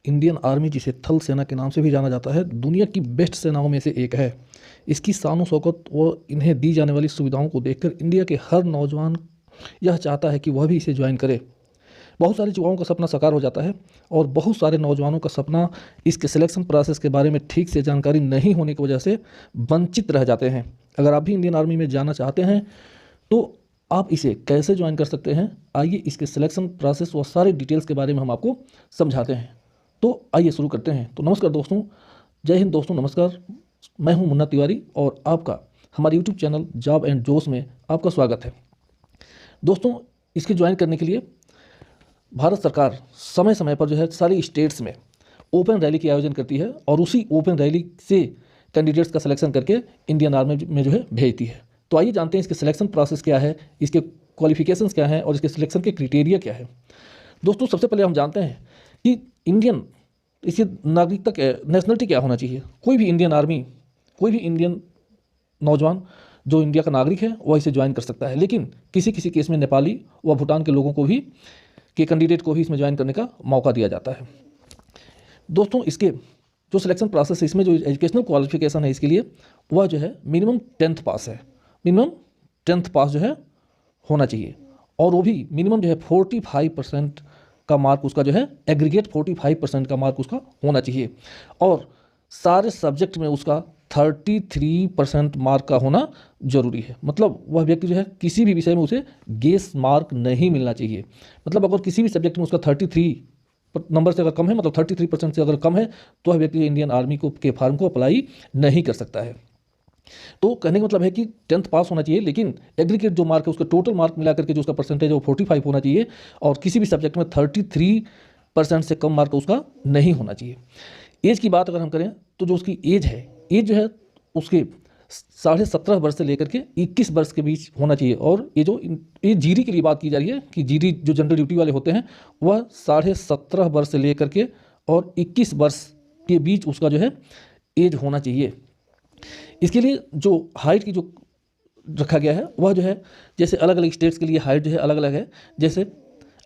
Indian army, जिसे थल सेना के नाम से भी जाना जाता है, दुनिया की बेस्ट सेनाओं में से एक है। इसकी शान शौकत व इन्हें दी जाने वाली सुविधाओं को देखकर इंडिया के हर नौजवान यह चाहता है कि वह भी इसे ज्वाइन करे। बहुत सारे युवाओं का सपना साकार हो जाता है और बहुत सारे नौजवानों का सपना इसके सिलेक्शन प्रोसेस के बारे में ठीक से जानकारी नहीं होने की वजह से वंचित रह जाते हैं। अगर आप भी इंडियन आर्मी में जाना चाहते हैं तो आप इसे कैसे ज्वाइन कर सकते हैं, आइए इसके सिलेक्शन प्रोसेस व सारे डिटेल्स के बारे में हम आपको समझाते हैं। तो आइए शुरू करते हैं। तो नमस्कार दोस्तों, जय हिंद दोस्तों, नमस्कार। मैं हूं मुन्ना तिवारी और आपका हमारे यूट्यूब चैनल जॉब एंड जोश में आपका स्वागत है। दोस्तों, इसके ज्वाइन करने के लिए भारत सरकार समय समय पर सारी स्टेट्स में ओपन रैली की आयोजन करती है और उसी ओपन रैली से कैंडिडेट्स का सिलेक्शन करके इंडियन आर्मी में भेजती है। तो आइए जानते हैं इसके सिलेक्शन प्रोसेस क्या है, इसके क्वालिफिकेशंस क्या हैं और इसके सिलेक्शन के क्राइटेरिया क्या है। दोस्तों, सबसे पहले हम जानते हैं कि इंडियन इसकी नागरिकता क्या, नेशनलिटी क्या होना चाहिए। कोई भी इंडियन नौजवान जो इंडिया का नागरिक है वह इसे ज्वाइन कर सकता है, लेकिन किसी किसी केस में नेपाली व भूटान के लोगों को भी कैंडिडेट को ही इसमें ज्वाइन करने का मौका दिया जाता है। दोस्तों, इसके जो सिलेक्शन प्रोसेस है, इसमें जो एजुकेशनल क्वालिफिकेशन है इसके लिए वह मिनिमम 10th पास है। मिनिमम 10th पास होना चाहिए और वो भी मिनिमम 45% का मार्क उसका एग्रीगेट 45% का मार्क उसका होना चाहिए और सारे सब्जेक्ट में उसका 33% मार्क का होना जरूरी है। मतलब वह व्यक्ति किसी भी विषय में उसे गेस मार्क नहीं मिलना चाहिए। मतलब अगर किसी भी सब्जेक्ट में उसका 33 नंबर से अगर कम है, मतलब 33% से अगर कम है, तो वह व्यक्ति इंडियन आर्मी के फॉर्म को अप्लाई नहीं कर सकता है। तो कहने का मतलब है कि 10th पास होना चाहिए, लेकिन एग्रीगेट जो मार्क है उसका टोटल मार्क मिला करके जो उसका परसेंटेज है वो 45 होना चाहिए और किसी भी सब्जेक्ट में 33% से कम मार्क उसका नहीं होना चाहिए। एज की बात अगर हम करें तो जो उसकी एज है उसके 17.5 वर्ष से लेकर के 21 वर्ष के बीच होना चाहिए। और ये जीडी के लिए बात की जा रही है कि जीडी जो जनरल ड्यूटी वाले होते हैं वह 17.5 वर्ष से लेकर के और 21 वर्ष के बीच उसका एज होना चाहिए। इसके लिए जो हाइट की जो रखा गया है वह जैसे अलग अलग स्टेट्स के लिए हाइट अलग अलग है। जैसे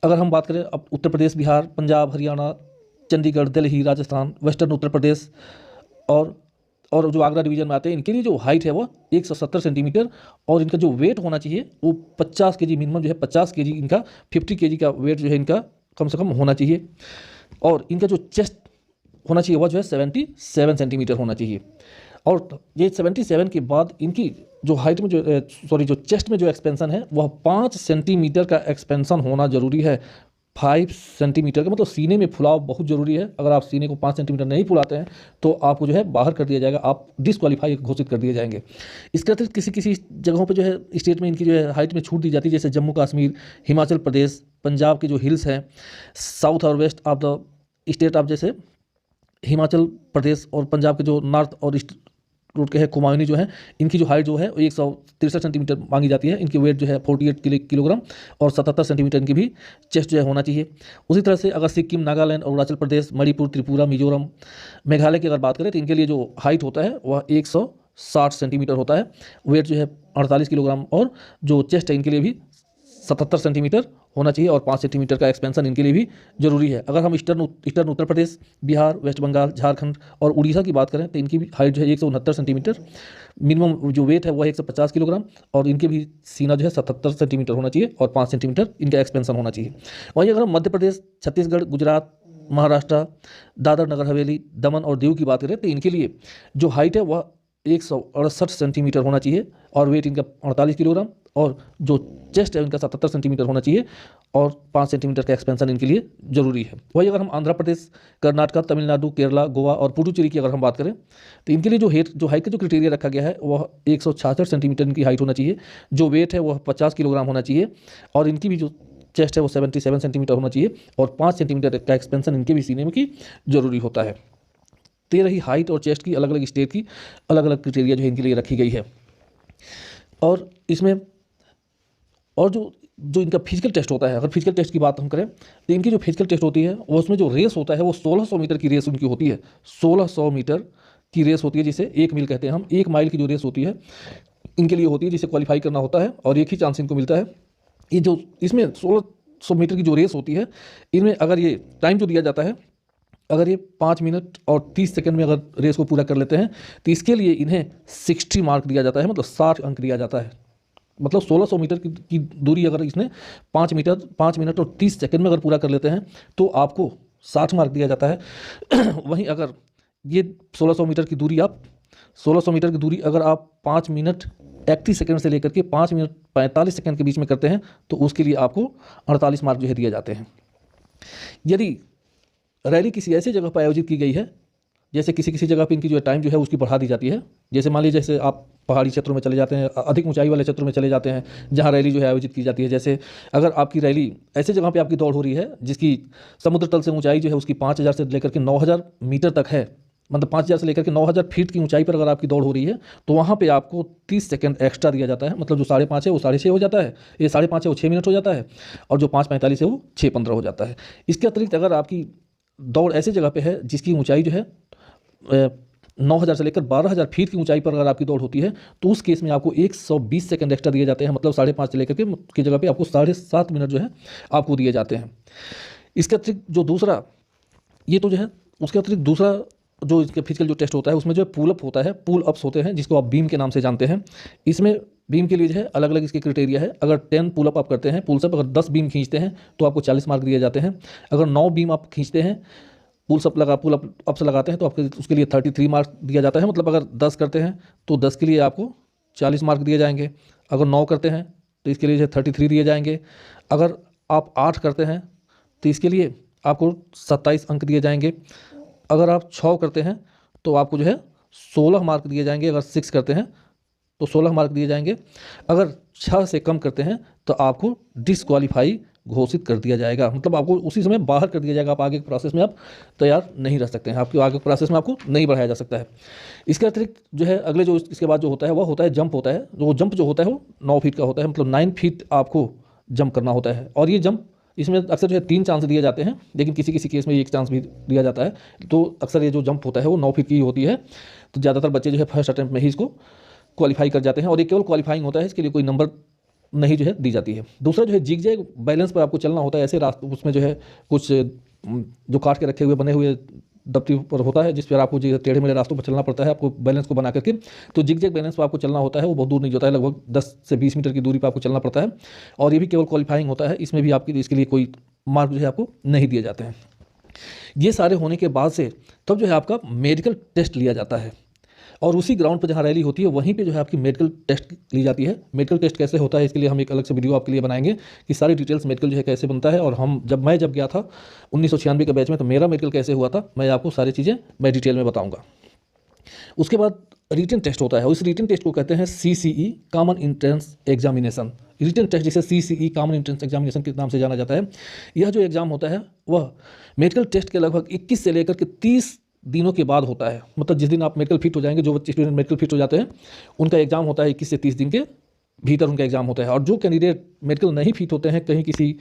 अगर हम बात करें अब उत्तर प्रदेश, बिहार, पंजाब, हरियाणा, चंडीगढ़, दिल्ली, राजस्थान, वेस्टर्न उत्तर प्रदेश और जो आगरा डिवीजन में आते हैं, इनके लिए जो हाइट है वो 170 सेंटीमीटर और इनका जो वेट होना चाहिए वो 50 kg, मिनिमम 50 kg, इनका 50 kg का वेट इनका कम से कम होना चाहिए। और इनका जो चेस्ट होना चाहिए वह 77 सेंटीमीटर होना चाहिए। और ये 77 के बाद इनकी जो हाइट में जो चेस्ट में जो एक्सपेंशन है वह 5 सेंटीमीटर का एक्सपेंशन होना जरूरी है। 5 सेंटीमीटर का मतलब सीने में फुलाव बहुत ज़रूरी है। अगर आप सीने को 5 सेंटीमीटर नहीं फुलाते हैं तो आपको बाहर कर दिया जाएगा, आप डिसक्वालीफाई घोषित कर दिए जाएंगे। इसके अतिरिक्त किसी किसी जगहों पे स्टेट में इनकी हाइट में छूट दी जाती है, जैसे जम्मू कश्मीर, हिमाचल प्रदेश, पंजाब के जो हिल्स हैं, साउथ और west of the state of जैसे हिमाचल प्रदेश और पंजाब के जो नॉर्थ और ईस्ट रोड के कुमायूनी इनकी जो हाइट वो 163 सेंटीमीटर मांगी जाती है। इनकी वेट 48 किलोग्राम और 77 सेंटीमीटर इनकी भी चेस्ट होना चाहिए। उसी तरह से अगर सिक्किम, नागालैंड, अरुणाचल प्रदेश, मणिपुर, त्रिपुरा, मिजोरम, मेघालय की अगर बात करें तो इनके लिए जो हाइट होता है वह 160 सेंटीमीटर होता है। वेट 48 किलोग्राम और जो चेस्ट है इनके लिए भी 77 सेंटीमीटर होना चाहिए और 5 सेंटीमीटर का एक्सपेंशन इनके लिए भी जरूरी है। अगर हम ईस्टर्न उत्तर प्रदेश, बिहार, वेस्ट बंगाल, झारखंड और उड़ीसा की बात करें तो इनकी भी हाइट 169 सेंटीमीटर, मिनिमम जो वेट है वह 150 किलोग्राम और इनके भी सीना 77 सेंटीमीटर होना चाहिए और 5 सेंटीमीटर इनका एक्सपेंशन होना चाहिए। वहीं अगर हम मध्य प्रदेश, छत्तीसगढ़, गुजरात, महाराष्ट्र, दादर नगर हवेली, दमन और दीव की बात करें तो इनके लिए जो हाइट है वह 168 सेंटीमीटर होना चाहिए और वेट इनका 48 किलोग्राम और जो चेस्ट है इनका 77 सेंटीमीटर होना चाहिए और 5 सेंटीमीटर का एक्सपेंशन इनके लिए जरूरी है। वही अगर हम आंध्र प्रदेश, कर्नाटका, तमिलनाडु, केरला, गोवा और पुडुचेरी की अगर हम बात करें तो इनके लिए जो हाइट का जो क्राइटेरिया रखा गया है वह 166 सेंटीमीटर इनकी हाइट होना चाहिए। जो वेट है वह 50 किलोग्राम होना चाहिए और इनकी भी जो चेस्ट है वो 77 सेंटीमीटर होना चाहिए और 5 सेंटीमीटर का एक्सपेंशन इनके भी सीने में की जरूरी होता है। तो ये रही हाइट और चेस्ट की अलग अलग स्टेट की अलग अलग क्राइटेरिया इनके लिए रखी गई है। और इसमें और जो इनका फिजिकल टेस्ट होता है, अगर फिजिकल टेस्ट की बात हम करें तो इनकी जो फिजिकल टेस्ट होती है वो उसमें जो रेस होता है वो 1600 मीटर की रेस उनकी होती है। 1600 मीटर की रेस होती है जिसे 1 मील कहते हैं हम। 1 माइल की जो रेस होती है इनके लिए होती है, जिसे क्वालिफाई करना होता है और एक ही चांस इनको मिलता है। ये जो इसमें 1600 मीटर की जो रेस होती है इनमें अगर ये टाइम जो दिया जाता है अगर ये 5 मिनट और 30 सेकंड में अगर रेस को पूरा कर लेते हैं तो इसके लिए इन्हें 60 मार्क दिया जाता है, मतलब 60 अंक दिया जाता है। मतलब 1600 मीटर की दूरी अगर इसने 5 मिनट और 30 सेकंड में अगर पूरा कर लेते हैं तो आपको 60 मार्क दिया जाता है। वहीं अगर ये 1600 मीटर की दूरी अगर आप 5 मिनट 31 सेकंड से लेकर के 5 मिनट 45 सेकंड के बीच में करते हैं तो उसके लिए आपको 48 मार्क जो है दिए जाते हैं। यदि रैली किसी ऐसी जगह पर आयोजित की गई है, जैसे किसी किसी जगह पर इनकी जो टाइम जो है उसकी बढ़ा दी जाती है, जैसे मान लीजिए जैसे आप पहाड़ी क्षेत्रों में चले जाते हैं, अधिक ऊंचाई वाले क्षेत्रों में चले जाते हैं जहां रैली जो है आयोजित की जाती है। जैसे अगर आपकी रैली ऐसे जगह पे आपकी दौड़ हो रही है जिसकी समुद्र तल से ऊंचाई जो है उसकी 5000 से लेकर के 9000 मीटर तक है, मतलब 5000 से लेकर के 9000 फीट की ऊंचाई पर अगर आपकी दौड़ हो रही है तो वहाँ पे आपको 30 सेकंड एक्स्ट्रा दिया जाता है। मतलब जो 5.5 है वो 6.5 हो जाता है, ये 5.5 है वो 6 मिनट हो जाता है, और जो 5:45 है वो 6:15 हो जाता है। इसके अतिरिक्त अगर आपकी दौड़ ऐसी जगह पे है जिसकी ऊंचाई जो है 9000 से लेकर 12000 फीट की ऊंचाई पर अगर आपकी दौड़ होती है तो उस केस में आपको 120 सेकंड एक्स्ट्रा दिए जाते हैं। मतलब 5.5 से लेकर के की जगह पे आपको 7.5 मिनट जो है आपको दिए जाते हैं। इसके अतिरिक्त जो दूसरा ये तो जो है, उसके अतिरिक्त दूसरा जो इसके फिजिकल जो टेस्ट होता है उसमें जो पुल अप होता है, पुल अप्स होते हैं जिसको आप बीम के नाम से जानते हैं। इसमें बीम के लिए जो है अलग अलग इसके क्राइटेरिया है। अगर 10 पुल अप आप करते हैं, पुल्स अप अगर 10 बीम खींचते हैं तो आपको 40 मार्क दिए जाते हैं। अगर 9 बीम आप खींचते हैं, पुल अप्स लगाते हैं तो आपके उसके लिए 33 मार्क दिया जाता है। मतलब अगर 10 करते हैं तो 10 के लिए आपको 40 मार्क दिए जाएंगे। अगर 9 करते हैं तो इसके लिए 33 दिए जाएंगे। अगर आप 8 करते हैं तो इसके लिए आपको 27 अंक दिए जाएंगे। अगर आप 6 करते हैं तो आपको जो है 16 मार्क दिए जाएंगे। अगर 6 करते हैं तो 16 मार्क दिए जाएंगे। अगर 6 से कम करते हैं तो आपको डिसक्वालीफाई घोषित कर दिया जाएगा, मतलब आपको उसी समय बाहर कर दिया जाएगा। आप आगे के प्रोसेस में आप तैयार नहीं रह सकते हैं, आपके आगे के प्रोसेस में आपको नहीं बढ़ाया जा सकता है। इसके अतिरिक्त जो है अगले जो इसके बाद जो होता है वह होता है जंप होता है। जो जंप जो होता है वो 9 फीट का होता है, मतलब 9 फीट आपको जंप करना होता है। और ये जंप इसमें अक्सर जो है 3 चांस दिए जाते हैं, लेकिन किसी किसी केस में 1 चांस भी दिया जाता है। तो अक्सर ये जो जंप होता है वो 9 फीट की होती है। तो ज़्यादातर बच्चे जो है फर्स्ट अटैम्प्ट में ही इसको क्वालिफाई कर जाते हैं, और ये केवल क्वालिफाइंग होता है, इसके लिए कोई नंबर नहीं जो है दी जाती है। दूसरा जो है जिग जैग बैलेंस पर आपको चलना होता है। ऐसे रास्ते उसमें जो है कुछ जो काट के रखे हुए बने हुए दफ्ती पर होता है जिस पर आपको जो टेढ़े मेढ़े रास्तों पर चलना पड़ता है आपको बैलेंस को बना करके। तो जिग जैग बैलेंस पर आपको चलना होता है, वो बहुत दूर नहीं होता है, लगभग 10 से 20 मीटर की दूरी पर आपको चलना पड़ता है। और ये भी केवल क्वालिफाइंग होता है, इसमें भी आपकी इसके लिए कोई मार्क जो है आपको नहीं दिए जाते हैं। ये सारे होने के बाद से तब जो है आपका मेडिकल टेस्ट लिया जाता है, और उसी ग्राउंड पर जहाँ रैली होती है वहीं पे जो है आपकी मेडिकल टेस्ट ली जाती है। मेडिकल टेस्ट कैसे होता है इसके लिए हम एक अलग से वीडियो आपके लिए बनाएंगे कि सारी डिटेल्स मेडिकल जो है कैसे बनता है। और मैं जब गया था 1996 के बैच में तो मेरा मेडिकल कैसे हुआ था मैं आपको सारी चीज़ें मैं डिटेल में बताऊँगा। उसके बाद रिटन टेस्ट होता है, उस रिटन टेस्ट को कहते हैं CCE common entrance examination. Written test जिसे CCE कॉमन एंट्रेंस एग्जामिनेशन के नाम से जाना जाता है। यह जो एग्ज़ाम होता है वह मेडिकल टेस्ट के लगभग 21 से लेकर के 30 दिनों के बाद होता है। मतलब जिस दिन आप मेडिकल फिट हो जाएंगे, जो बच्चे स्टूडेंट मेडिकल फिट हो जाते हैं उनका एग्ज़ाम होता है 21 से 30 दिन के भीतर उनका एग्ज़ाम होता है। और जो कैंडिडेट मेडिकल नहीं फिट होते हैं, कहीं किसी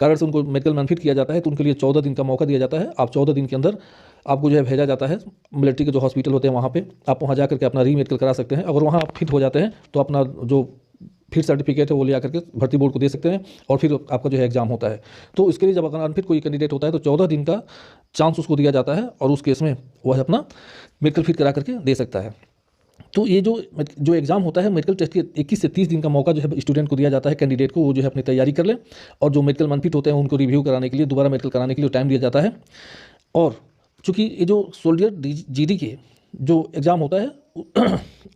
कारण से उनको मेडिकल में अनफिट किया जाता है, तो उनके लिए 14 दिन का मौका दिया जाता है। आप 14 दिन के अंदर आपको जो है भेजा जाता है मिलिट्री के जो हॉस्पिटल होते हैं वहाँ पे, आप वहाँ जा करके अपना री मेडिकल करा सकते हैं। अगर वहाँ आप फिट हो जाते हैं तो अपना जो फिट सर्टिफिकेट है वो ले आकर के भर्ती बोर्ड को दे सकते हैं, और फिर आपका जो है एग्ज़ाम होता है। तो इसके लिए जब अगर अनफिट कोई कैंडिडेट होता है तो 14 दिन का चांस उसको दिया जाता है, और उस केस में वह अपना मेडिकल फिट करा करके दे सकता है। तो ये जो एग्ज़ाम होता है मेडिकल टेस्ट के 21 से 30 दिन का मौका जो है स्टूडेंट को दिया जाता है, कैंडिडेट को, वो जो है अपनी तैयारी कर ले, और जो मेडिकल अनफिट होते हैं उनको रिव्यू कराने के लिए, दोबारा मेडिकल कराने के लिए टाइम दिया जाता है। और चूँकि ये जो सोल्जर GD के जो एग्ज़ाम होता है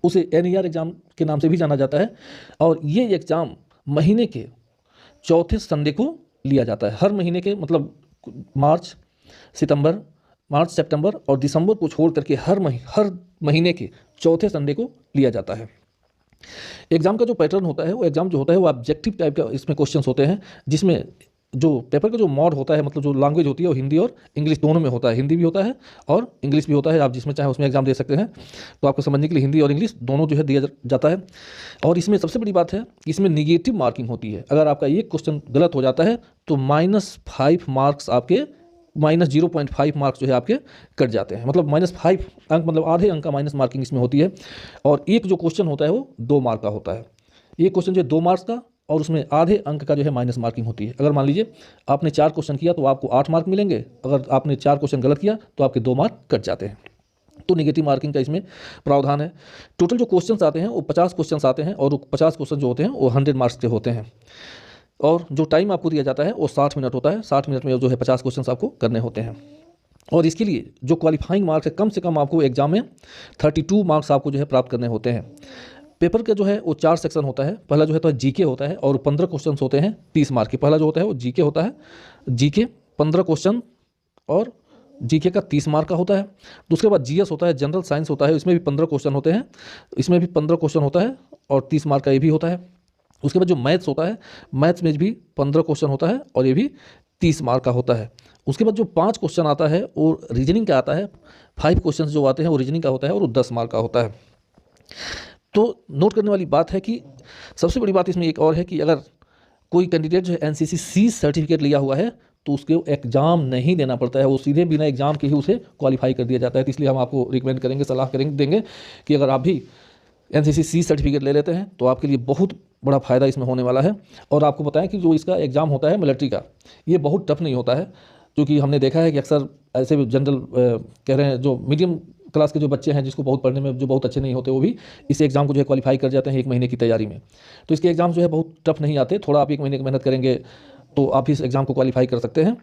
उसे NER एग्ज़ाम के नाम से भी जाना जाता है, और ये एग्ज़ाम महीने के चौथे संडे को लिया जाता है। हर महीने के मतलब मार्च, सितंबर और दिसंबर को छोड़ करके हर महीने के चौथे संडे को लिया जाता है। एग्ज़ाम का जो पैटर्न होता है, वो एग्ज़ाम जो होता है वो ऑब्जेक्टिव टाइप का इसमें क्वेश्चंस होते हैं, जिसमें जो पेपर का जो मोड होता है, मतलब जो लैंग्वेज होती है वो हिंदी और इंग्लिश दोनों में होता है। हिंदी भी होता है और इंग्लिश भी होता है, आप जिसमें चाहे उसमें एग्जाम दे सकते हैं। तो आपको समझने के लिए हिंदी और इंग्लिश दोनों जो है दिया जाता है। और इसमें सबसे बड़ी बात है कि इसमें निगेटिव मार्किंग होती है। अगर आपका एक क्वेश्चन गलत हो जाता है तो -5 मार्क्स आपके, -0.5 मार्क्स जो है आपके कट जाते हैं। मतलब -5 अंक, मतलब आधे अंक का माइनस मार्किंग इसमें होती है। और एक जो क्वेश्चन होता है वो 2 मार्क का होता है। एक क्वेश्चन जो है 2 मार्क्स का, और उसमें आधे अंक का जो है माइनस मार्किंग होती है। अगर मान लीजिए आपने 4 क्वेश्चन किया तो आपको 8 मार्क मिलेंगे, अगर आपने 4 क्वेश्चन गलत किया तो आपके 2 मार्क कट जाते हैं। तो नेगेटिव मार्किंग का इसमें प्रावधान है। टोटल जो क्वेश्चंस आते हैं वो 50 क्वेश्चंस आते हैं, और वो 50 क्वेश्चन जो होते हैं वो 100 मार्क्स के होते हैं, और जो टाइम आपको दिया जाता है वो 60 मिनट होता है। 60 मिनट में जो है 50 क्वेश्चंस आपको करने होते हैं। और इसके लिए जो क्वालिफाइंग मार्क्स है, कम से कम आपको एग्जाम में 32 मार्क्स आपको जो है प्राप्त करने होते हैं। पेपर का जो है वो 4 सेक्शन होता है। पहला जो है तो जीके होता है, और 15 क्वेश्चन होते हैं 30 मार्क के। पहला जो होता है वो जीके होता है, जीके 15 क्वेश्चन और जीके का 30 मार्क का होता है। दूसरे बाद जीएस होता है, जनरल साइंस होता है, इसमें भी 15 क्वेश्चन होते हैं, इसमें भी 15 क्वेश्चन होता है और 30 मार्क का ये भी होता है। उसके बाद जो मैथ्स होता है, मैथ्स में भी 15 क्वेश्चन होता है और ये भी 30 मार्क का होता है। उसके बाद जो 5 क्वेश्चन आता है वो रीजनिंग का आता है। 5 क्वेश्चन जो आते हैं वो रीजनिंग का होता है और वो 10 मार्क का होता है। तो नोट करने वाली बात है कि सबसे बड़ी बात इसमें एक और है कि अगर कोई कैंडिडेट जो है एनसीसी सी सर्टिफिकेट लिया हुआ है तो उसके एग्ज़ाम नहीं देना पड़ता है, वो सीधे बिना एग्ज़ाम के ही उसे क्वालिफाई कर दिया जाता है। तो इसलिए हम आपको रिकमेंड करेंगे, सलाह करेंगे, देंगे कि अगर आप भी एनसीसी सी सर्टिफिकेट ले लेते हैं तो आपके लिए बहुत बड़ा फ़ायदा इसमें होने वाला है। और आपको बताएं कि जो इसका एग्ज़ाम होता है मिलिट्री का, ये बहुत टफ नहीं होता है, क्योंकि हमने देखा है कि अक्सर ऐसे भी जनरल कह रहे हैं जो मीडियम क्लास के जो बच्चे हैं, जिसको बहुत पढ़ने में जो बहुत अच्छे नहीं होते, वो भी इस एग्ज़ाम को जो है क्वालिफाई कर जाते हैं 1 महीने की तैयारी में। तो इसके एग्ज़ाम जो है बहुत टफ नहीं आते, थोड़ा आप 1 महीने की मेहनत करेंगे तो आप इस एग्ज़ाम को क्वालिफाई कर सकते हैं।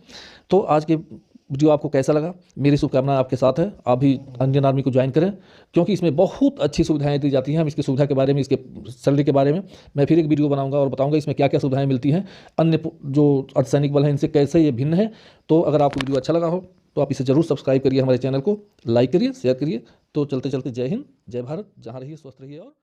तो आज के वीडियो आपको कैसा लगा? मेरी शुभकामनाएं आपके साथ है, आप भी इंडियन आर्मी को ज्वाइन करें, क्योंकि इसमें बहुत अच्छी सुविधाएं दी जाती हैं। हम इसकी सुविधा के बारे में, इसके सैलरी के बारे में मैं फिर एक वीडियो बनाऊंगा और बताऊंगा इसमें क्या क्या सुविधाएं मिलती हैं, अन्य जो अर्धसैनिक बल हैं इनसे कैसे ये भिन्न है। तो अगर आपको वीडियो अच्छा लगा हो तो आप इसे ज़रूर सब्सक्राइब करिए, हमारे चैनल को लाइक करिए, शेयर करिए। तो चलते चलते जय हिंद, जय भारत, जहाँ रहिए स्वस्थ रहिए और